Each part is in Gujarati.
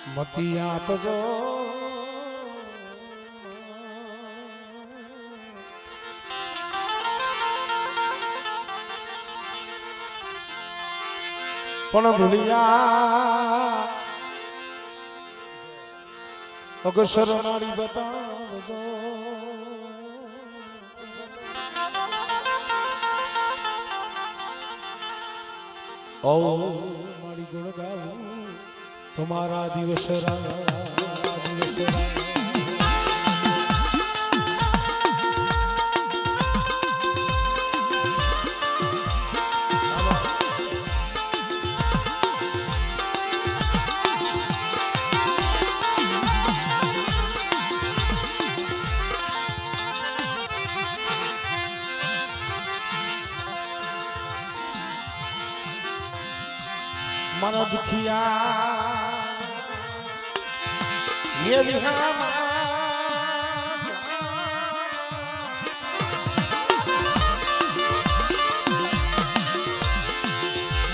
મતી આપજો પણ ભૂલિયા અગસર મારી બતાવજો ઓ મારી ગુણ ગાવું તમારા દિવસ મારા દુખિયા ये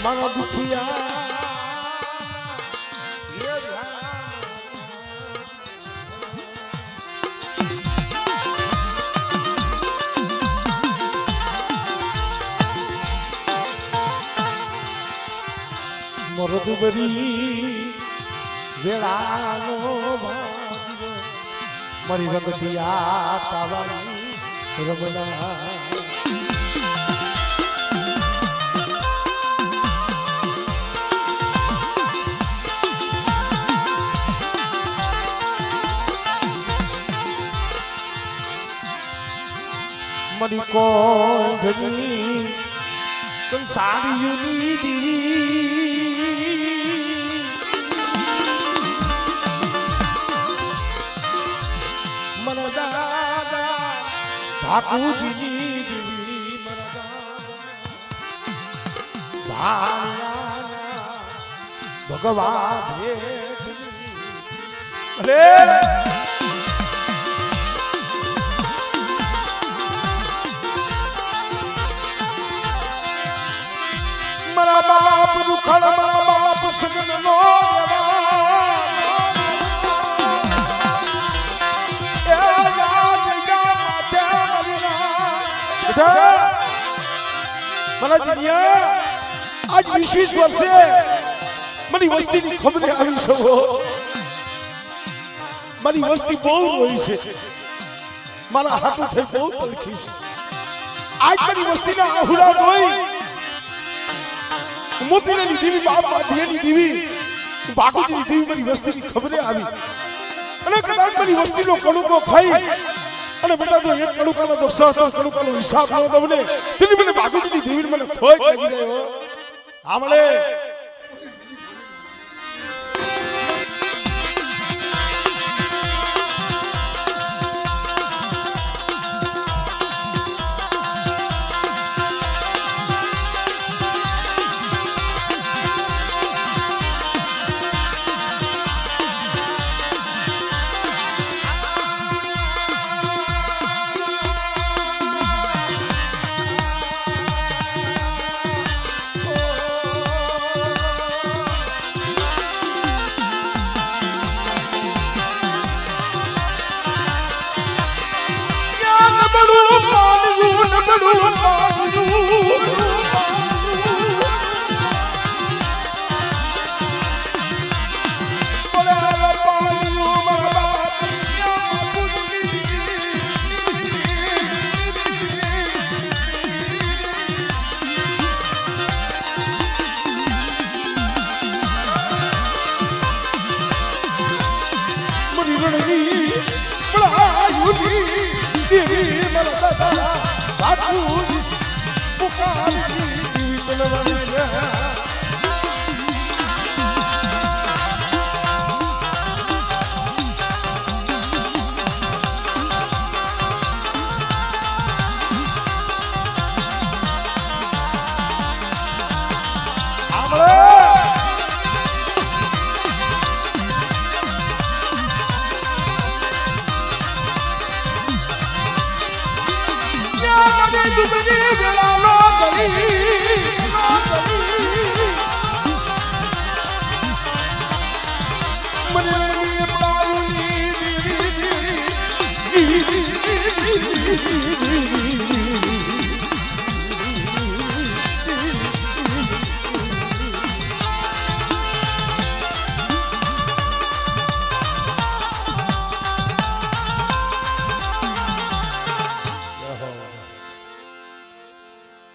मारा दुखिया મરદુબરી વેળાનો મારી રંગતિયા તાવાની રમના મારી કોંઢની સંસારી યુની દીવી મરા દાદા ઠાકુરજીની દીવી મરા દાદા ભગવાન અરે મારા બાપ દુખડ મારા બાપ સગનનો મારા જીયા આજ 20 વર્ષે મારી વસ્તીની ખબર આવી સવો મારી વસ્તી બહુ રોઈ છે મારા હાથો થઈ બહુ તલખી છે આજ મારી વસ્તીના આહુડા જોઈ મોતીની દેવી બાપા દેની દેવી બાકુજીની દેવી મારી વસ્તીની ખબરે આવી અને કદાચ મારી વસ્તીનો કણુકો ખાઈ અને બેટા તો એક કણુકાનો તો 100 કણુકાનો હિસાબ ન દવને તેની મને બાકુજીની દેવી મને ખોઈ લાગી ગયો આમળે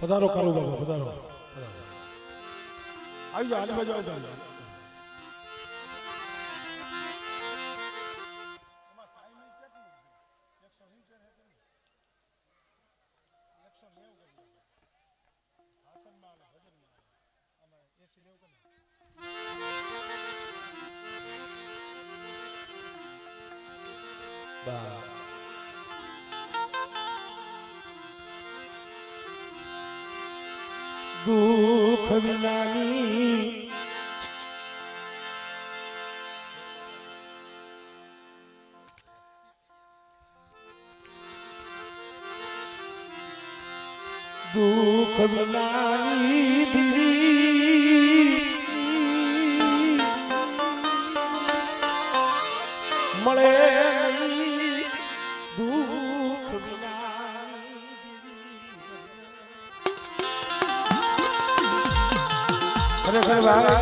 પધારો કાળુ બાબા પધારો આવી જા આની બાજુ આવી જા દુઃખ વિનાની દુઃખ વિનાની દીવી મળે નહીં દુઃખ વિનાની ખરેખર ભાઈ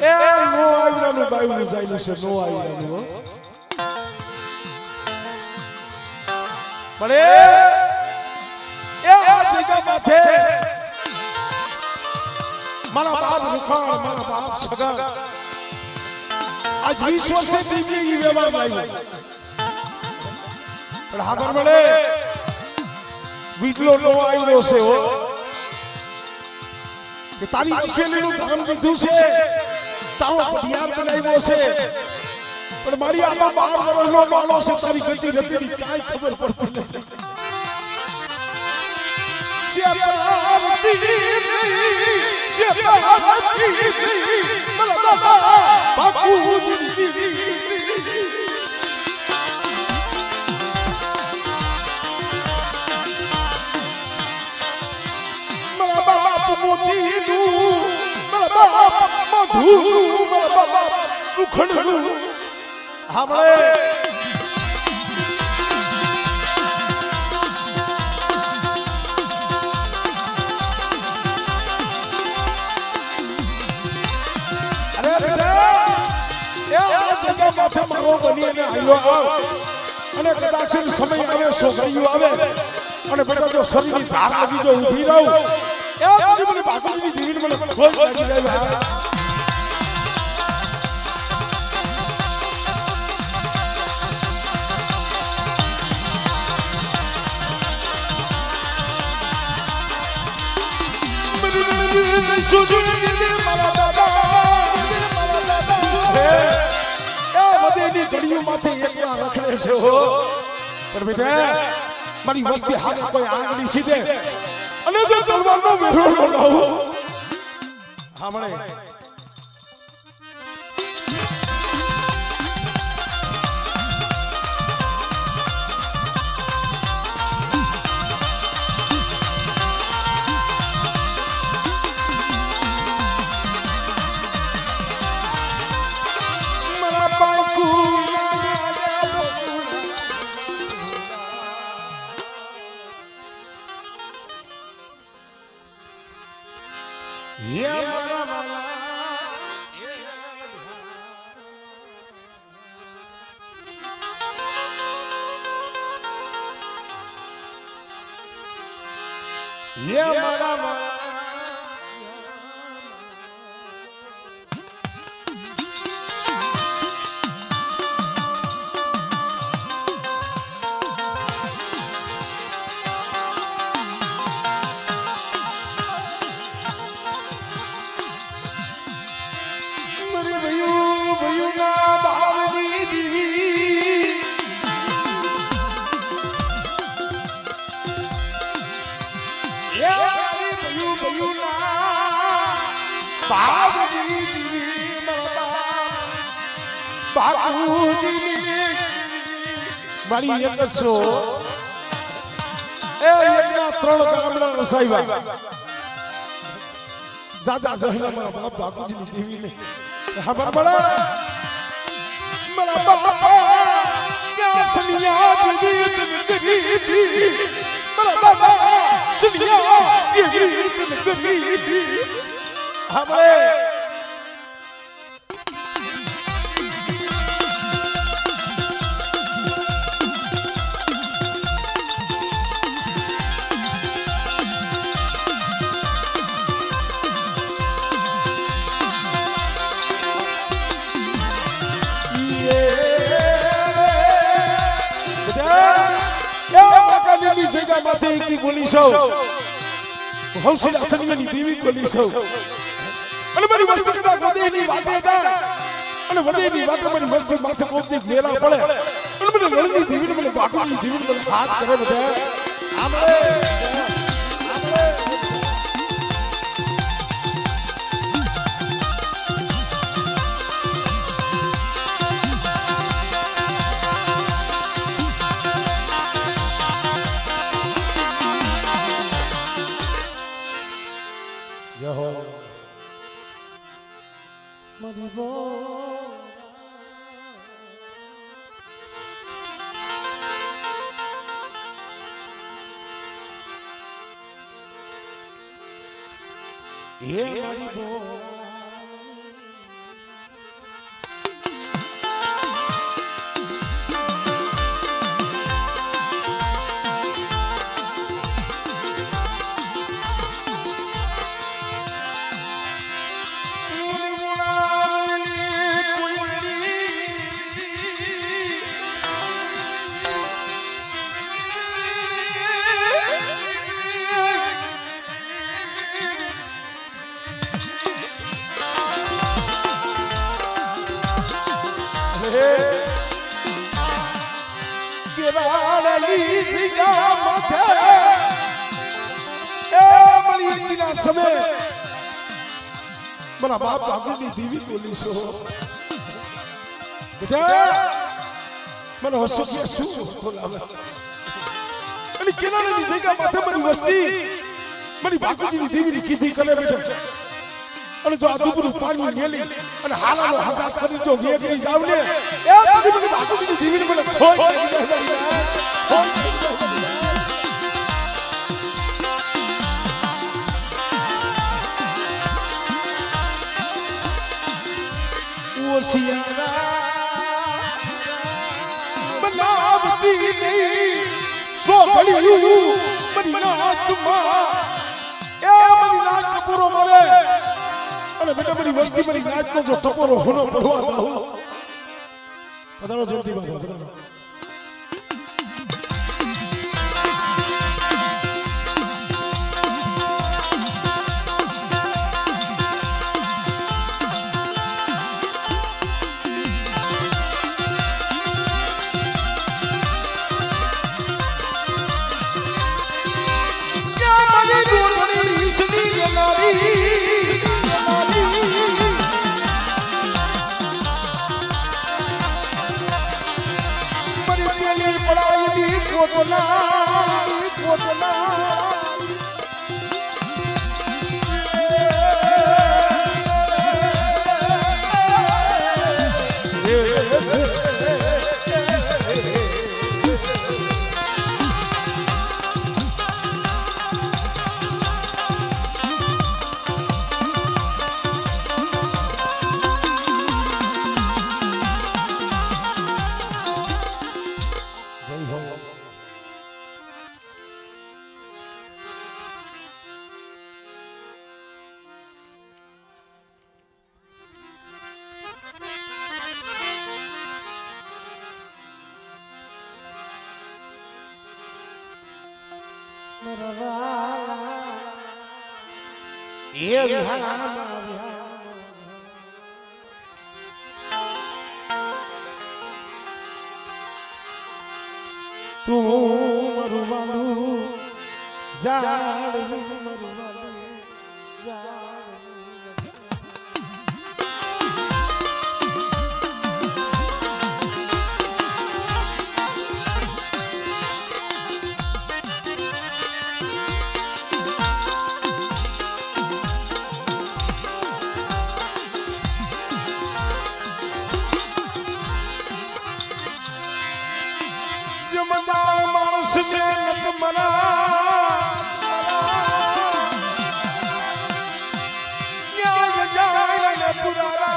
એ નો આવ્યાનું બાયું જાય છે નો આવ્યાનું પણ મારા બાપ રૂખાણ મારા બાપ સગા આજ 20 વર્ષે દીવી વ્યવહાર લાવી પણ હાબર મળે વીટલો નો આવ્યો છે હો કે તારી અશ્વેલીનું ધર્મ દીધું છે તારો પટિયાર બનાવ્યો છે પણ મારી આમાં 12 વર્ષનો માણો છે તારી ગતિ નથી કાઈ ખબર પડતી નથી અને કદાચ સમય આવે છોકરીઓ આવે અને બેટા જો શરીરની ધાર લાગી જો ઊભી રહું એ મને બાપુજીની જીવીને મને ખોજ લાગી જાય મારી વસ્તી હાથ કોઈ આંગળી સીધે અને જો તલવારનો વેરો લગાવું હામણે મારી એક છો એ એકના 3 ગામડા રસાઈવા જાજા જહીના મારા બાપ બાપુજીની દેવીને ખબર પડે મારા બાપ ક્યાં સનિયા દેવી મારા બાપ સનિયા દેવી હવે જગ્યા માથે એકી બોલી સૌ હંસના સંગની દેવી બોલી સૌ અને મારી મસ્તકના હૃદયની વાતે જા અને હૃદયની વાતે મારી મસ્તક માથે કોપની ઘેરા પડે અને મને લડની દેવીને મને બાકુની દેવીને મને હાથ કરે બધા આમળે ये मारी समय मना बाप आगुनी देवी बोली सो बेटा मन हसो सु बोलावे અને કેનાની જગ્યા માથે મારી વસ્તી મારી બાપુજીની દેવીની કીધી કરે બેટા અને જો આ દૂધનું પાણી મેલી અને હાલાનો હાથ કરી જો વેગરી જાવ ને એ બધી બધી બાપુજીની દેવીને મને बनावती नहीं सो बड़ी बड़ी नाच मां ए बड़ी नाच टपोरो मारे अरे बेटा बड़ी वस्ती बड़ी नाच को जो टपोरो होनो पड़वा दो पधारो जल्दी पधारो तू मरुवालू जाड़ मरुवालू जाड़ मानस से नत मना न्याय जाय न पुरारा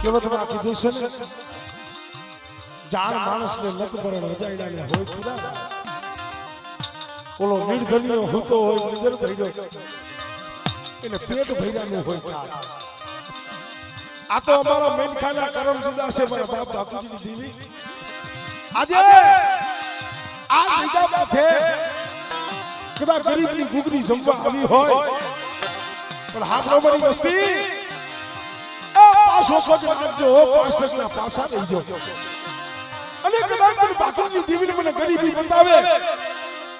के मतलब आखी दूसरे जान मानस ने नत परण वजायડા ને હોય પૂરા ઓલો નિર્ધનિયો હોતો હોય નિર્ધન ભઈરો એને પેટ ભઈરાનું હોય આ તો અમારા મેનખાના કરમ જુદા છે મારા બાપ બાપુજીની દેવી આજે આ જગ્યા માથે કદાચ ગરીબની ગુગરી જમવા આવી હોય પણ હાથનો મારી વસ્તી પાસો સોચ રાખજો 5% પાસા લઈ જાઓ અને કદાચ મારી બાપુજી દેવીને મને ગરીબી બતાવે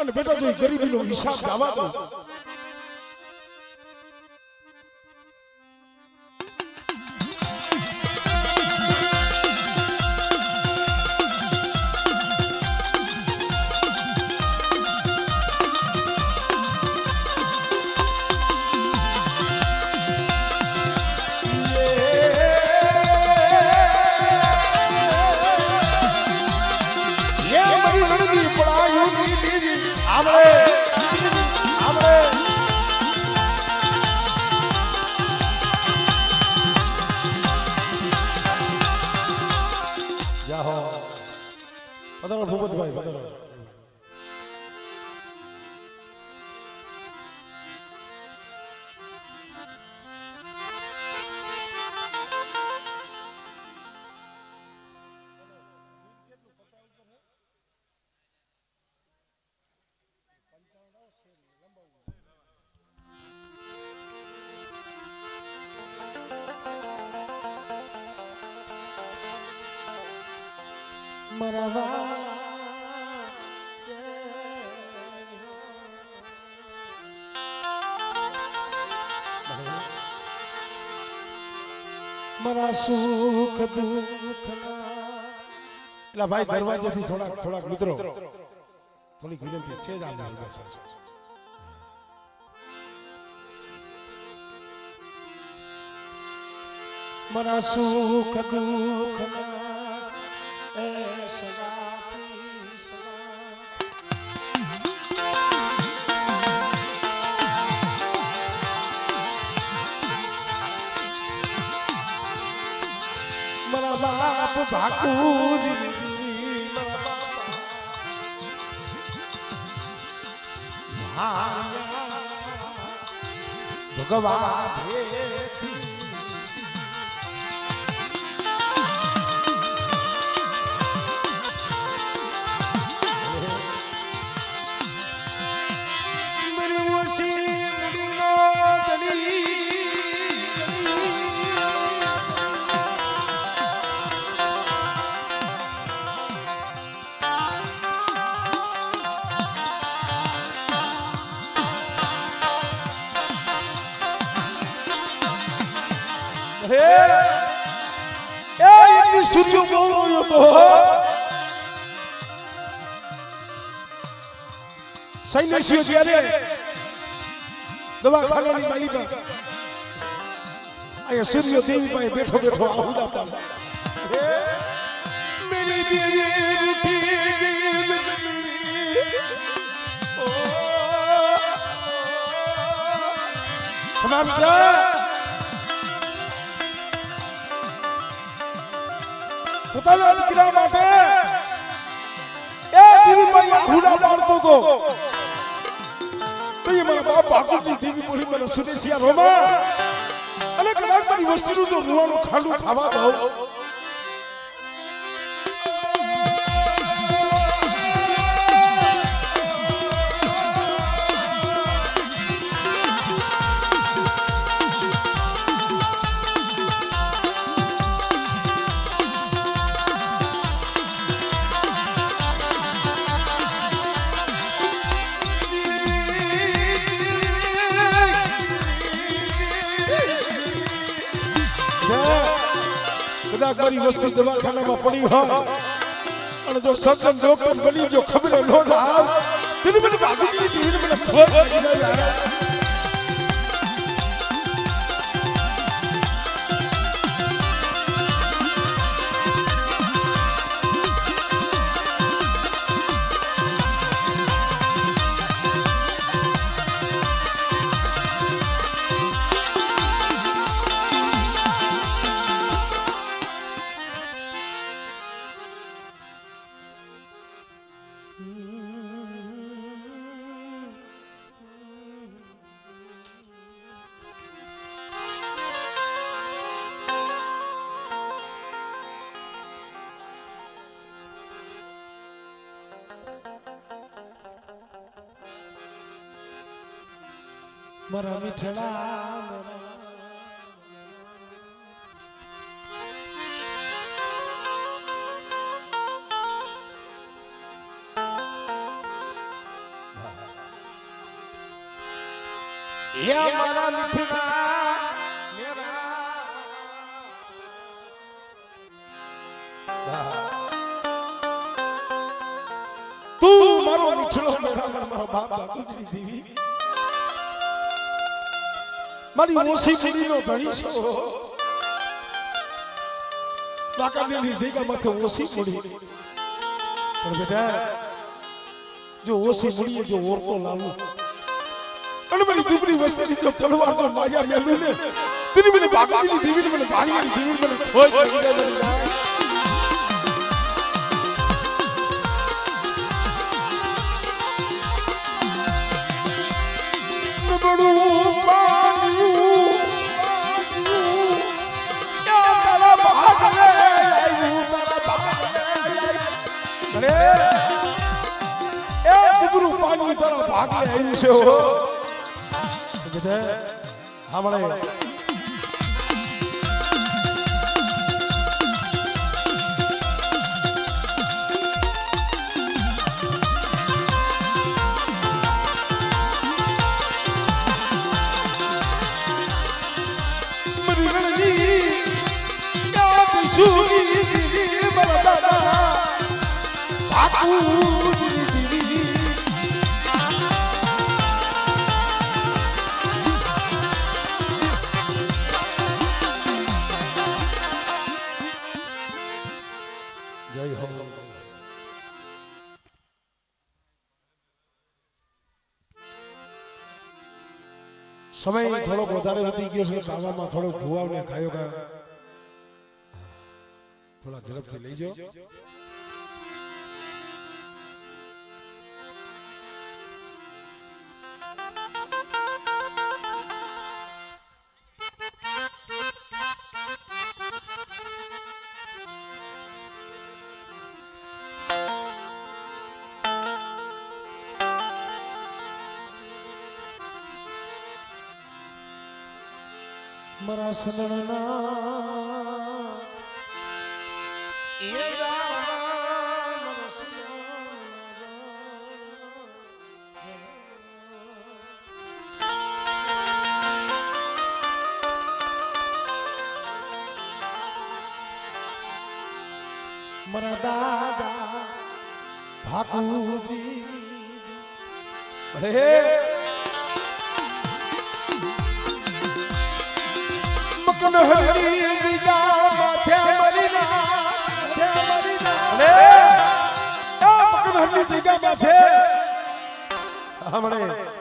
અને બેટા જો ગરીબીનો હિસાબ ગાવા દો પધારો ભૂપતભાઈ પધારો મારા સુખ એટલે ભાઈ દરવાજેથી થોડાક મિત્રો થોડીક વિનંતી છે જ આમ મારા સુખ દુઃખ એ સદાથી સદા મારા બાપ ભાકુજી ભગવાન સૂર્ય બોલ્યો તો સૈન્યસીઓ જ્યારે દવાખાનાની માલી પર અહીંયા સૂર્ય દેવી પાસે બેઠો બેઠો આહુડા પાડ મેરી દેવી પોતાના દીકરા માટે એ દેવીભાઈ આહુડા પાડતો તો તો એ મારા બાપ બાપુજી દેવી બોલી મને સુદેશિયા રોમા અને કદાચ મારી વસ્તીનું તો રૂવાનું ખાડું ખાવા દઉં મારી વસ્તુ દવાખાનામાં પડી હોય અને જો સત્સંગ ડોક્ટર બની જો ખબર ન જાય તેની મને બાબુજી દીવીને મને ખબર પડી જાય મારા મીઠડા મારા મીઠડા તું મારો મીઠડો મારો બાપ બાપુજી દેવી મારી ઓછી મુડીનો ધણી છો બાકાની જગ્યા માથે ઓછી મુડી પણ બેટા જો ઓછી મુડીએ જો ઓરતો લાવું અને મને દુબળી વસ્તીની જો તલવાર જો માયા યાલું ને તેની મને બાકાની દેવીને મને ભાણીની દેવીને મને ખોઈ બડું પાણ્યું તારા ભાગલે આવ્યું તારા ભાગલે અરે એ દુબળું પાણી તારા ભાગલે આવ્યું છે હો બેટા સાંભળે સુરી દીદી બરદાદા બાપુજી દીદી જય હો સમય થોડોક વધારે વધી ગયો છે ખાવામાં થોડોક ભુવાને ખાયો ખાયો થોડા ઝડપથી લઈ જાઓ મારા સદના મારા દાદા ભાકુજી અરે મકન હરી જીજા માથે મરીના અરે મકન હરી જીજા માથે હમણે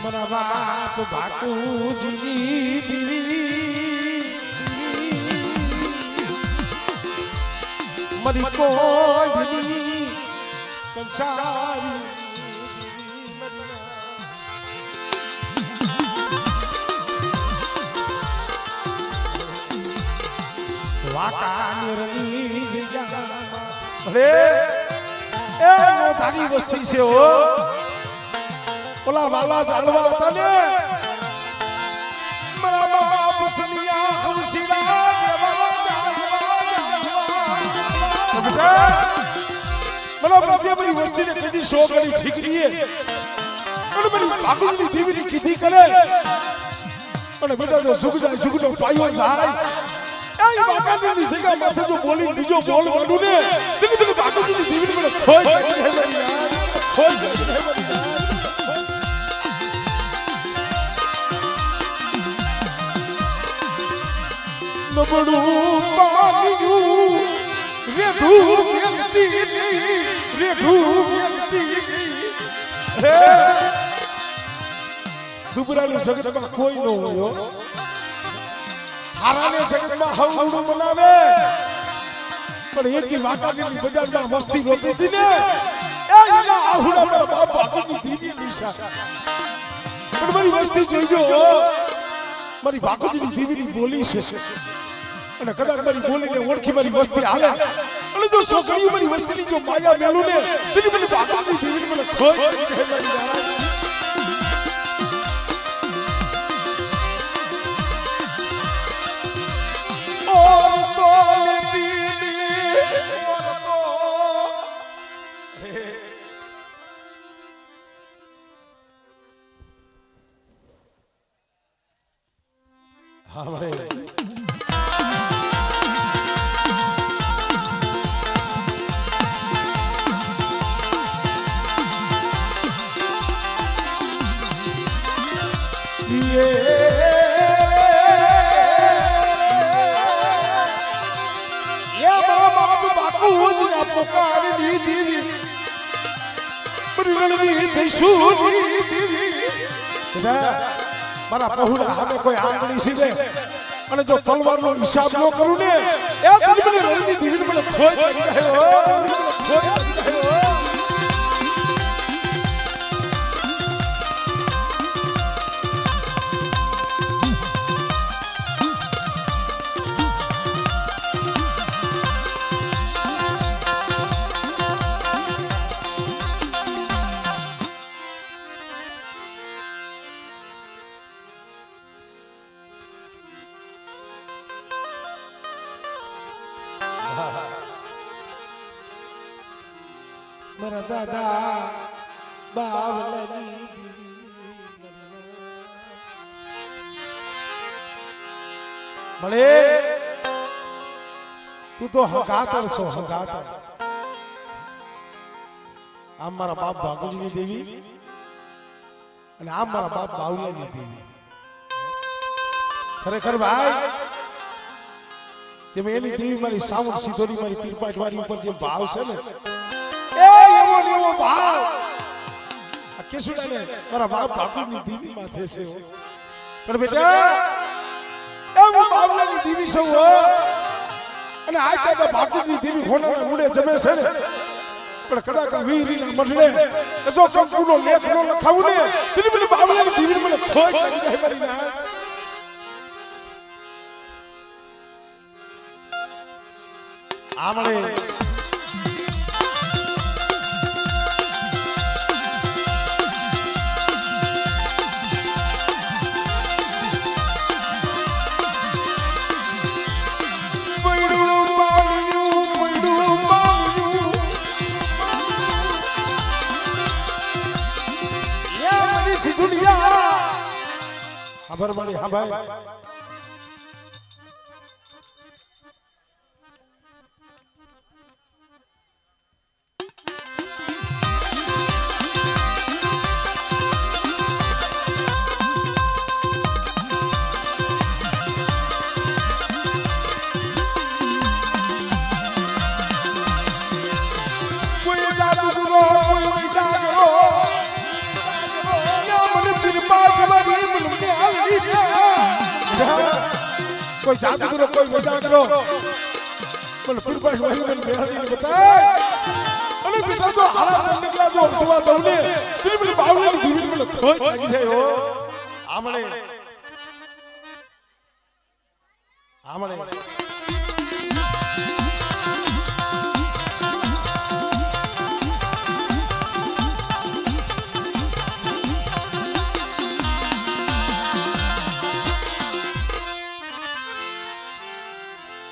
મારા બાપ ભાકુજી મારી કોઈ કંસારી વાકા નિરલી જા અરે એ મોટાની વસ્તી છે હો ઓલા વાલા જાળવા હતા ને મારા બાપ સનિયા હવસીરા મને પ્રત્યે બધી વસ્તીને કદી સો કરી ઠીક રીએ અને બધી ભાગુની દીવીની કીધી કરે અને બેટા જો સુગનો પાયો જાય એ વાકાની જગ્યા માથે જો બોલી બીજો બોલ વાળું ને તેને ભાગુની દીવીની મને ખોઈ જાય હે મારી યાર ખોઈ જાય હે મારી યાર નબળું પામ્યું રેઠું હે દુબરાની જગતમાં કોઈ ન હોય હારાને જગતમાં હવડું બનાવે પણ એકી વાકાની બજારમાં મસ્તી હોતી હતી ને એ એના આહુડા બાપ બાપુની દીવી નિશા પણ મારી મસ્તી જોઈજો મારી બાપુજીની દીવીની બોલી છે અને કદાચ મારી બોલીને ઓળખી મારી વસ્તી હાલે અને જો છોકરીઓ મારી વસ્તીની જો માયા મેલું ને તેની મને બાપુની દીવીની મને ખોઈ ગઈ મારી યાર મારા પહોળા હવે કોઈ આંગળી સીધે અને જો તલવારનો હિસાબ ન કરું ને એ મને રણની દીવીને મને ખોઈ મારા દાદા બાવલાની મળે તું તો હગાતર છો હગાતર આમ મારા બાપ ભાગુજીની દેવી અને આમ મારા બાપ બાવલાની દેવી ખરેખર ભાઈ જેમ એની દેવી મારી સાવણ સિધોરી મારી પીરપાટ વાળી ઉપર જે ભાવ છે ને એવો ભાવ આ કેસુડાને મારા બાપ બાપુની દીવી માથે છે પણ બેટા એવો બાવલાની દીવી છો અને આ કાકા બાપુની દીવી હોનાના મુડે જમે છે ને પણ કદાચ વીરીના મઢડે જો સંકુનો લેખ નો લખાવું ને તેની મને બાવલાની દીવી મને ખોઈ કરી જાય મારી ના આમણે ખબર મળી હા ભાઈ કોઈ જાદુ કરો કોઈ મજા કરો પણ ફૂટપાથ વાળી મને બેહાડીને બતાય અને બેટા તો હારા નીકળા જો ઉઠવા દઉં ને તેની મને બાવલાની દીવી મને ખોઈ લાગી જાય હો આમણે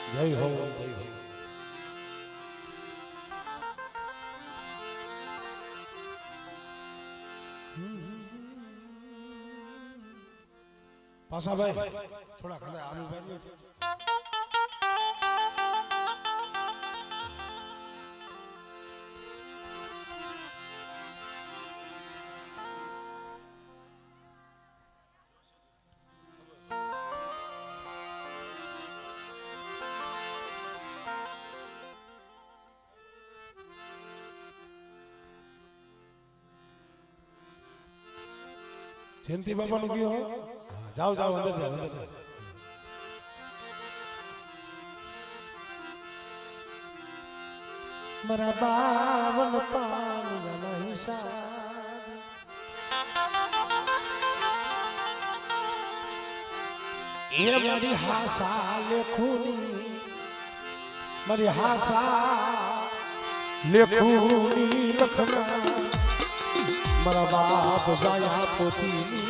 જય હો જય હો પાસા ભાઈ થોડા ખરા આનું ભાઈ જયંતિ બાપા નું કયો જાઓ જાઓ અંદર જાઓ અંદર જાઓ મારા બાવન પાનના હિસાબ એ મારી હાસા લેખુની મારી હાસા લેખુની લખના મારા બાપ જાયા પોતીની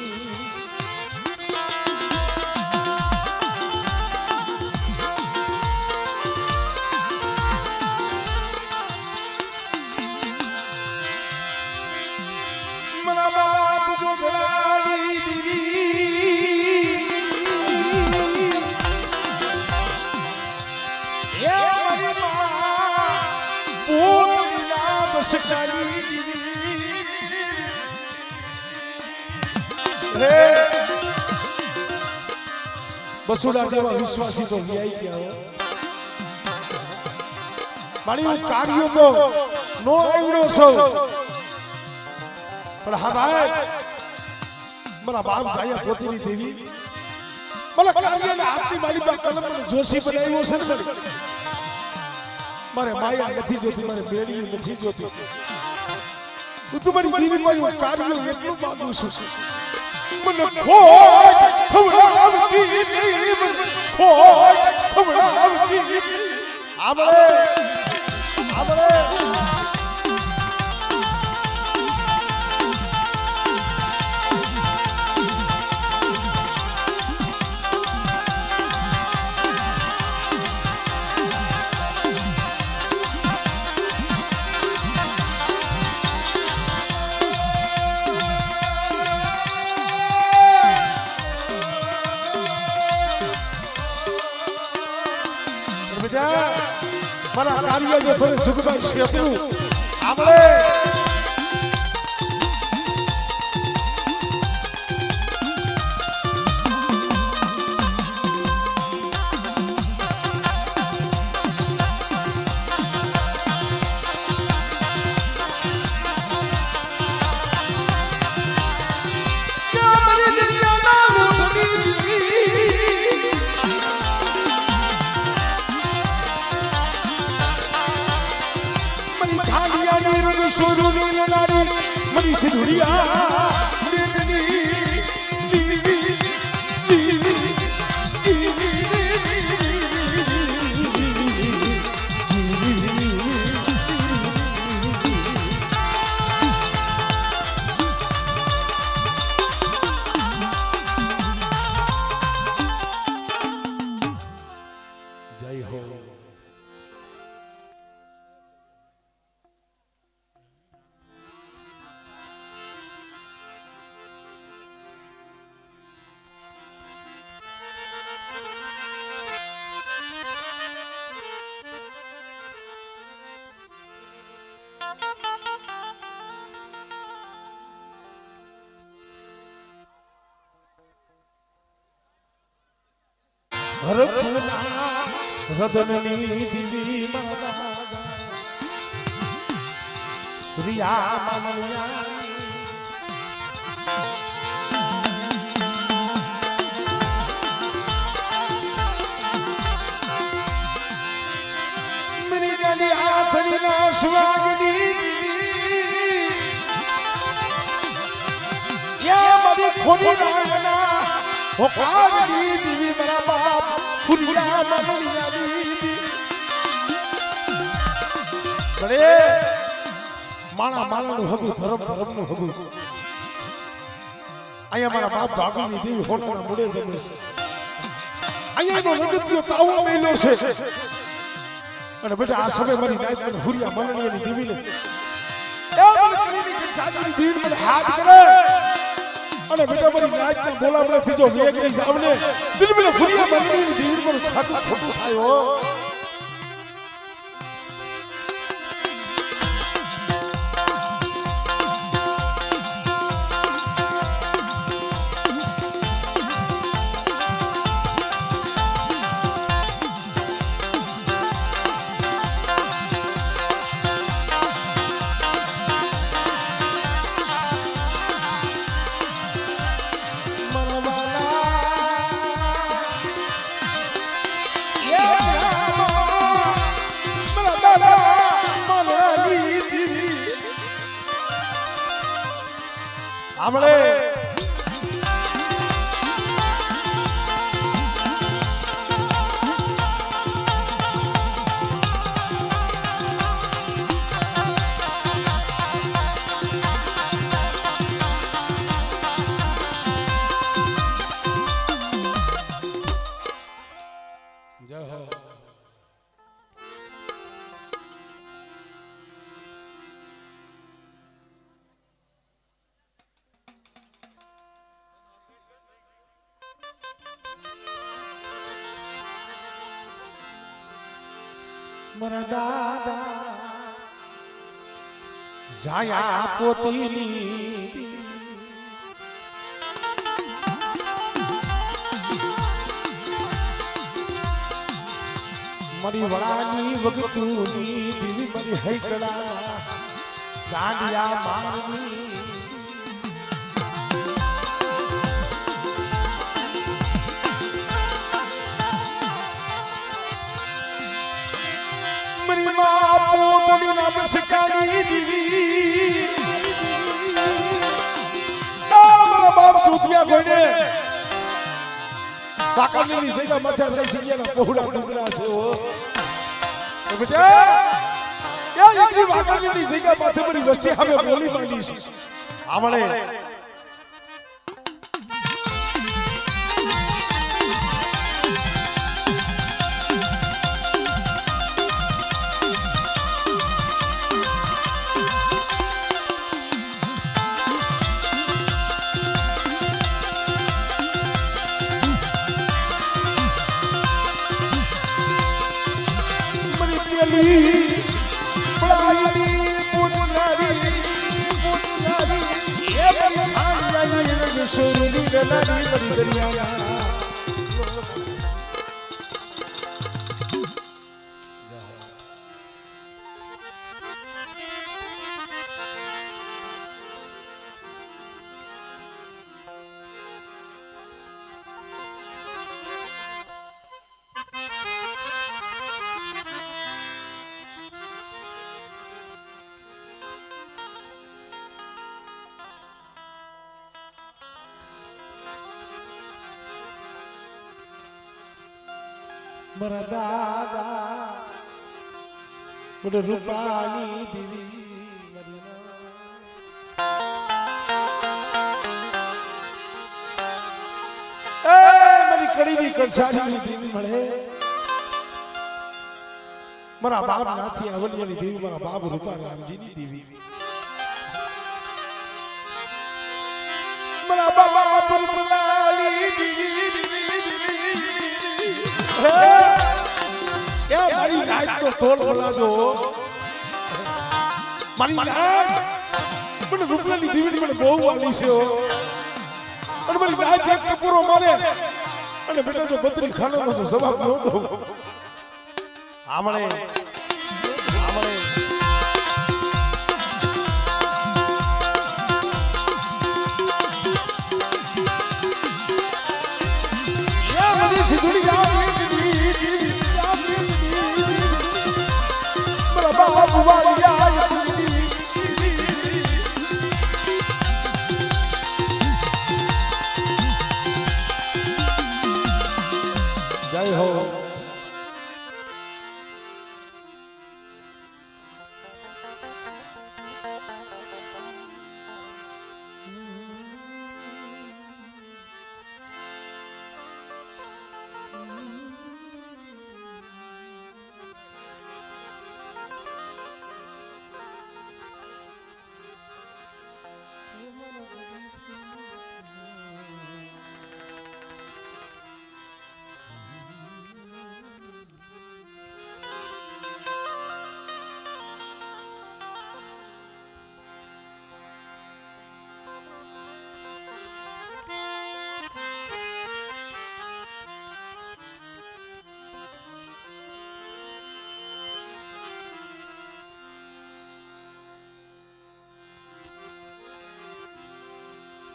મારા બાપ જો ગળાની દીવી એ મારી મા પોતીના બસકાની દીવી બસુડા જેવા વિશ્વાસી તો વ્યાઈ ગયા મારી કાર્યો તો નો આવડો સૌ પણ હા ભાઈ મારા બાપ જાયા પોતીની દેવી મને કાર્યના હાથની મારી પાસે કલમ જોશી બનાવ્યો છે મારે માયા નથી જોતી મારે બેડી નથી જોતી હું તમારી દેવી મારું કાર્ય એટલું માંગુ છું મને ખોટ ખવડાવતી મને ખોટ ખવડાવતી આપણે મારા કાર્ય જે ફરે સુખભાઈ શેપનું આપણે મની સિંધુરિયા જય હો રદનની દીવી મારા રિયા મનિયા મની ગાલી હાથની ના સુવાગની યા મારી ખોડી નાગના ઓ કાગની દીવી મારા બાપ ફુલિયા મનિયા દીવી બડે માણા માણાનું હગું ધર્મ ધર્મનું હગું અહીંયા મારા બાપ ભાગુની દેવી હોટના મુડે જમે છે અહીંયાનો નૃત્ય તાવો મેલ્યો છે અને બેટા આ સમય મારી નાઈટ અને હુરિયા મનણીની દેવીને એ મને કરીને ચાચી દીન મને હાથ કરે અને બેટા મારી નાઈટના બોલાવડાથી જો વેગ નહીં જાવને દિલ મને હુરિયા મનણીની દેવી પર ખાતું ખોટું થાય હો આપણે મારા દાદા જાયા પોતીની મારી વડાની વગતુની દીવી મારી હૈકડા ગાંડિયા મારની મારી માં પોતની નામ શિકારી દીવી મારા બાપ ચૂતિયા કોઈને બાકાની જગ્યા માથે રહી શક્યા પહોળા ડુંગરા છે ઓ બેટા યા એકની બાકાની જગ્યા માથે મારી વસ્તી હવે બોલી માંડી છે આમળે મારા દાદા મને રૂપાની દેવી મારી કડીની કંસારીની દેવી મળે મારા બાપ નાથી અવલિયાની દેવી મારા બાપ રૂપા રામજીની દેવી મારા બાપ રૂપાની દેવી મારી નાઈટ તો તોલ બોલાજો મારી નાઈટ મને રૂપલાની દીવડી મને બહુ આવી છે અને મારી નાઈટ એક પૂરો મારે અને બેટા જો બત્રી ખાનાનો જો જવાબ ન દો આમળે સિદ્ધુડી જાવ બાબા વાલિયા જય હો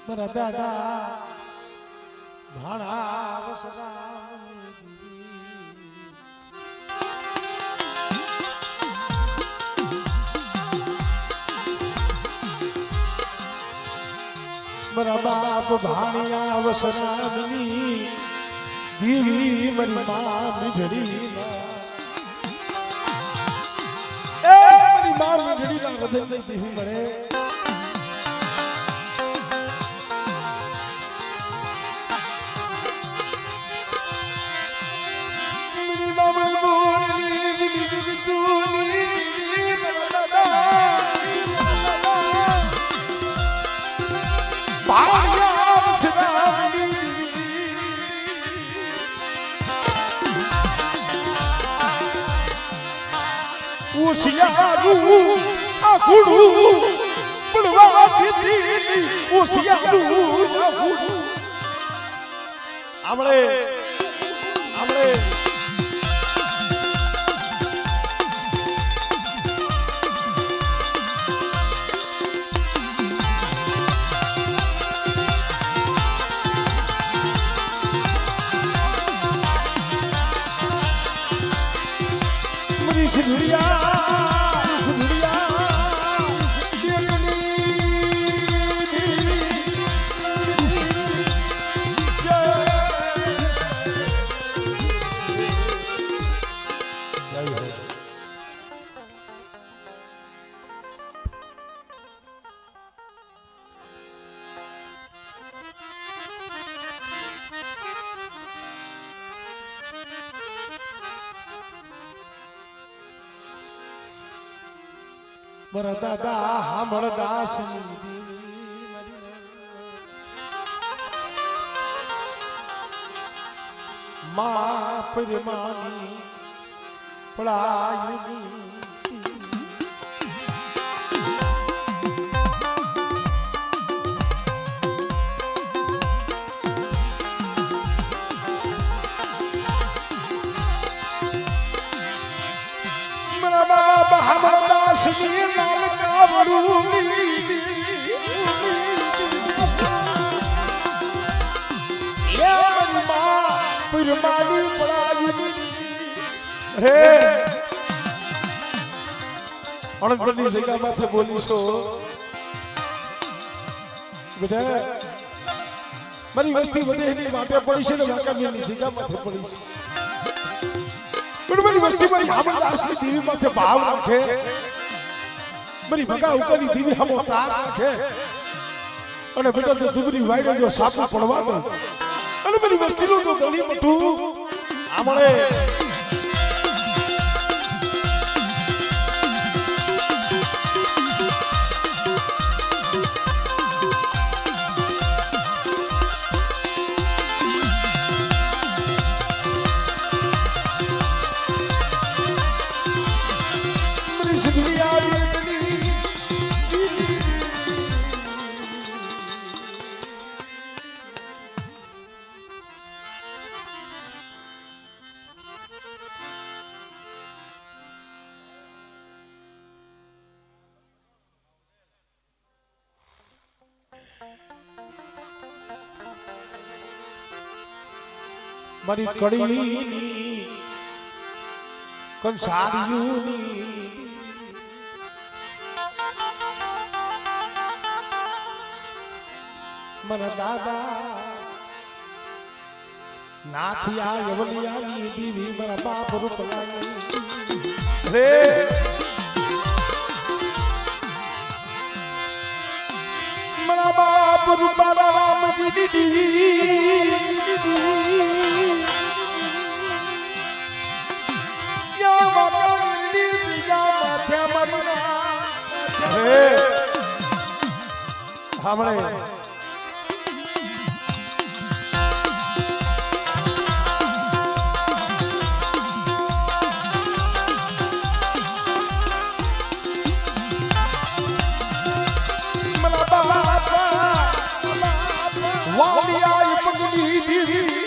મારા દાદા ભાણા વસરા મારા બાપ ભાણિયા વસરાની દેવી મારી મા મીઠડી એ મારી મા મીઠડી ના હૃદય દેવી મળે મારી મા બોલી દીદી તુની ઓશિયારું આ ગુડું પડવા દીધી ઓશિયારું આ ગુડું આપણે મારા દાદા હામળદાસ મા પરિમાની પડાયની મારા બાબા હામળદાસ શિરલાલ કાવડુની એ મારી મા પરિમાની પડાયની રે અણગણની જગ્યામાંથી બોલીશો બધા મારી વસ્તી વધે એની માટે પડી છે ને વાંકાની જગ્યામાંથી પડી છે મારી વસ્તી મારી હામળદાસની દેવી માથે ભાવ રાખે મારી ભગા ઉપરની દેવી હમો તાર રાખે અને બેટા જો દુબરી વાયડે જો સાપા પડવા દો અને મારી વસ્તીનું તો દલી મઠું આમળે મારી કડીની કંસારીયુની મારા દાદા નાથિયા યવલિયાની દેવી મારા બાપ રૂપલાની રે મારા બાપ રૂપલા રામ દીદી સાંભળે વાલિયા પગડી દેવી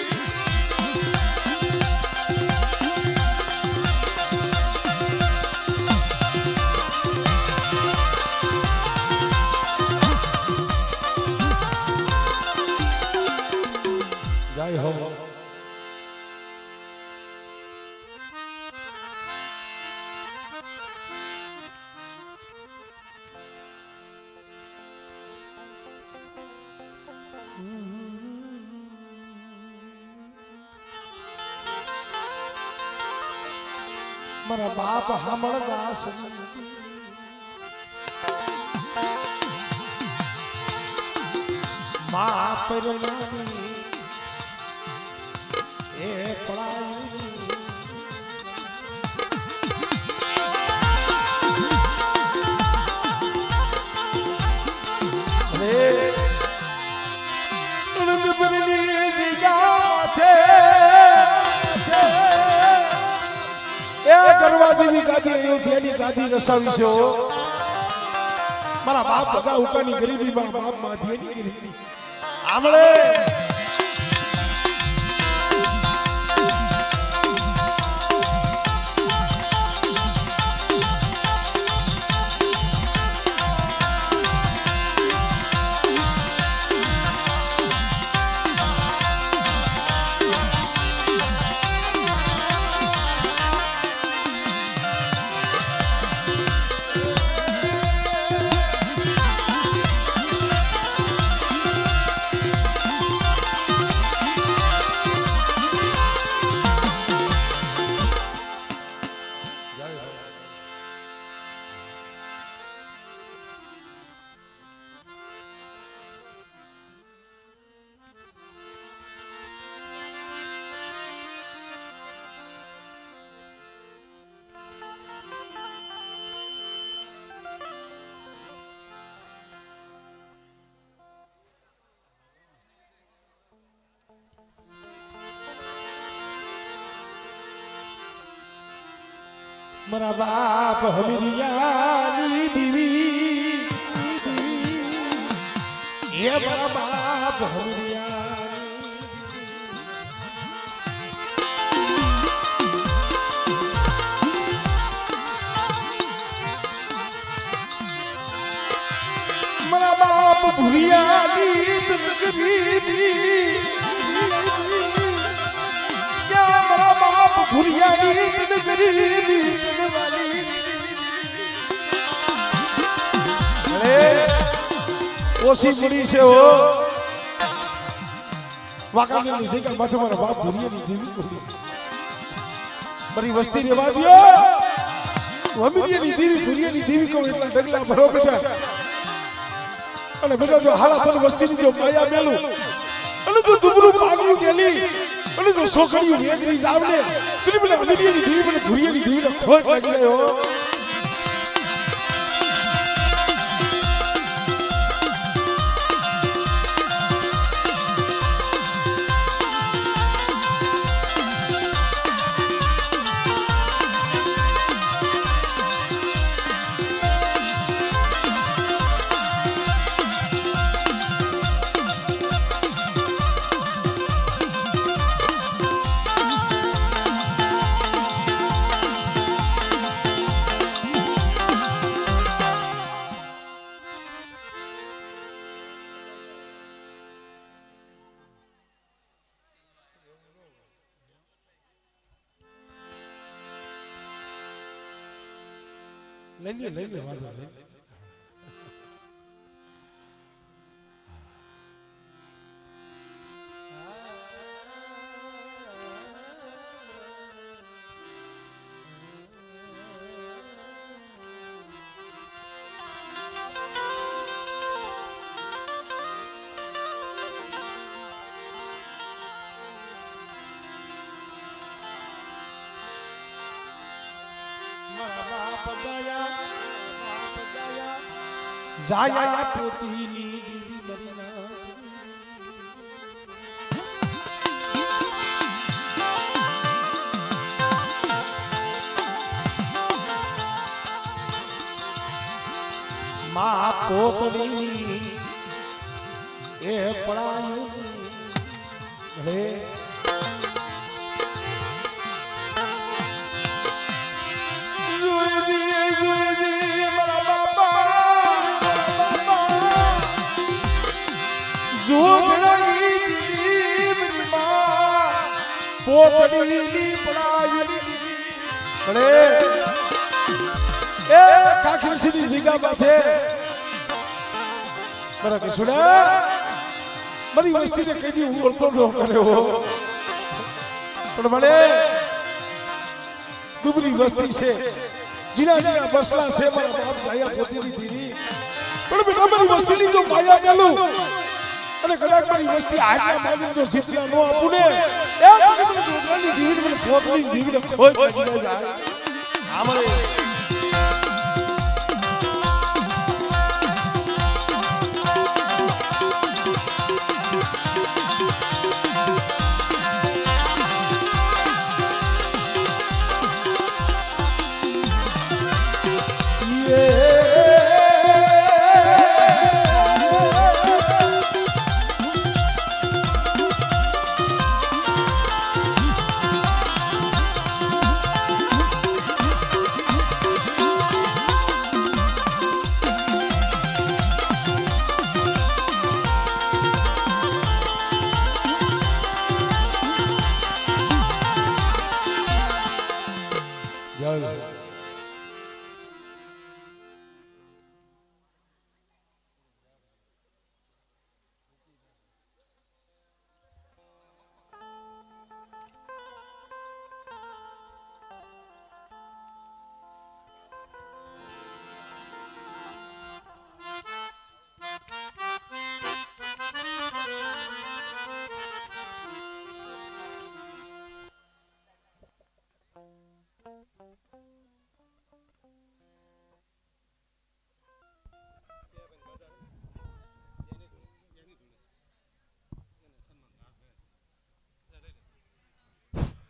મારા બાપ હામળ દાસ મા પરનાની એ પડાયું કરવા જેવી ગાદી અયોધ્યાની ગાદી રસાવી છે મારા બાપ ભગા ઉકાની ગરીબી મારા બાપ માધ્યની ગરીબી આમળે મારા બાપ હમીરિયાની દીવી એ મારા બાપ હમીરિયાની મારા બાપ ભુરિયાની દીવી મારા બાપ ભુરિયાની ગરીબી ઓછી મુડી છે હો વાકાની જગ્યા માથે મારા બાપ ભુરિયાની દેવી બરી વસ્તી રેવા દયો હમીરિયાની દેવી ભુરિયાની દેવી કહું એટલા ડગલા ભરો બેટા અને બેટા જો હાડા પર વસ્તીની જો માયા મેલું અને જો દુબરું પાગ્યું ગેલી અને જો છોકરીઓ વેગરી જાવને પેલી પેલા હમીરિયાની દેવી મને ભુરિયાની દેવીને ખોટ લાગી ગયો લઈ લે વાંધો લઈ જાયા પોતીની દીવી બનના મા પોતની એ પડાયું ભલે પોતડીની પડાયું ભલે એ કાખી સીધી જગ્યા બાથે બરા કે સુડા મારી વસ્તીને કહી દી હું ઓળખો ન કર્યો પણ મને દુબળી વસ્તી છે જીના જીના બસલા છે મારા બાપ જાયા પોતીની દીરી પણ બેટા મારી વસ્તીની તો માયા ચાલુ અને કદાચ મારી વસ્તી આજના માલિક જો શિક્ષા નો આપું ને એ મને જોડવાની દીવીને મને પોતની દીવીને ખોઈ પડી જાય આમરે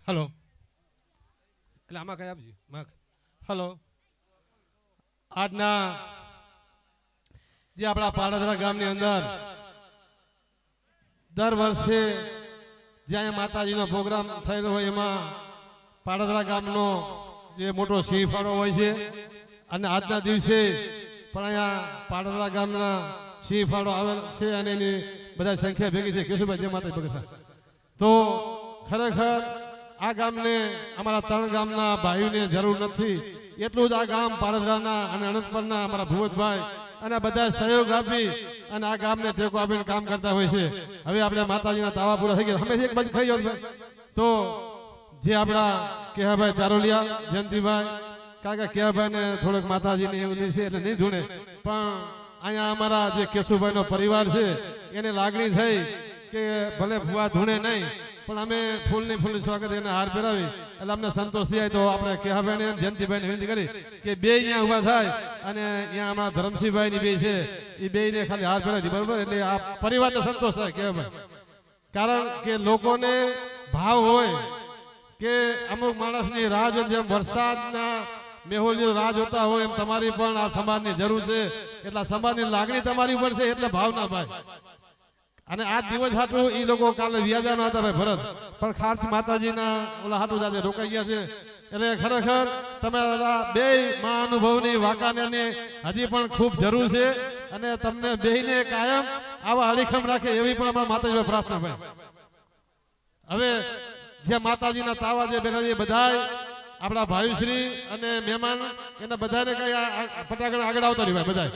હલો એટલે આમાં કઈ આપજો માગ હલો આજના જે આપણા પાડોદરા ગામની અંદર દર વર્ષે જ્યાં માતાજીનો પ્રોગ્રામ થયેલો હોય એમાં પાડોદરા ગામનો જે મોટો સિંહ ફાળો હોય છે અને આજના દિવસે પણ અહીંયા પાડોદરા ગામના સિંહ ફાળો આવેલ છે અને એની બધા સંખ્યા ભેગી છે કેશુભાઈ જય માતા ભગત તો ખરેખર આ ગામને અમારા ત્રણ ગામના ભાઈઓને જરૂર નથી એટલું જ આ ગામ પાડોદરાના અને અનંતપરના અમારા ભુવતભાઈ અને બધા સહયોગ આપી અને આ ગામને ટેકો આપીને કામ કરતા હોય છે હવે આપણે માતાજીના તાવા પૂરા થઈ ગયા હંમેશા એક બાજુ ખાઈ જાવ તો જે આપણા કેહાભાઈ ચારોલિયા જયંતિભાઈ કાકા કેહાભાઈને થોડોક માતાજીને એવું છે એટલે નહીં ધૂણે પણ અહીંયા અમારા જે કેશુભાઈનો પરિવાર છે એને લાગણી થઈ કે ભલે ભુવા ધૂણે નહીં પણ અમે ફૂલની સ્વાગત એને હાર પહેરાવી એટલે અમને સંતોષ થાય તો આપણે કેહાભાઈને જયંતિભાઈને વિનંતી કરી કે બે અહીંયા ઊભા થાય અને અહીંયા અમારા ધરમસિંહભાઈની બે છે એ બેને ખાલી હાર પહેરાવી બરોબર એટલે આ પરિવારને સંતોષ થાય કેહાભાઈ કારણ કે લોકોને ભાવ હોય કે અમુક માણસની રાહ જો જેમ વરસાદના મેહોલની રાહ જોતા હોય એમ તમારી પણ આ સમાજની જરૂર છે એટલે સમાજની લાગણી તમારી ઉપર છે એટલે ભાવના ભાઈ અને આ દિવસ હાટું એ લોકો કાલે વ્યાજાના હતા ભાઈ ભરત પણ ખાસ માતાજીના ઓલા હાટું આજે રોકાઈ ગયા છે એટલે ખરેખર તમારા બે મહાનુભવની વાકાને હજી પણ ખૂબ જરૂર છે અને તમને બેયને કાયમ આવા અડીખમ રાખે એવી પણ અમારા માતાજી પ્રાર્થના ભાઈ હવે જે માતાજીના તાવા જે બેઠા છે બધાય આપણા ભાઈશ્રી અને મહેમાન એના બધાને કઈ ફટાકડા આગળ આવતા રહ્યું ભાઈ બધા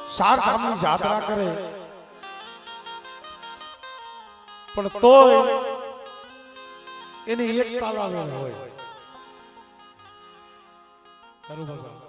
ચાર ધામની યાત્રા કરે પણ તોય એની એક તાલાવેલ હોય કરું ભગવાન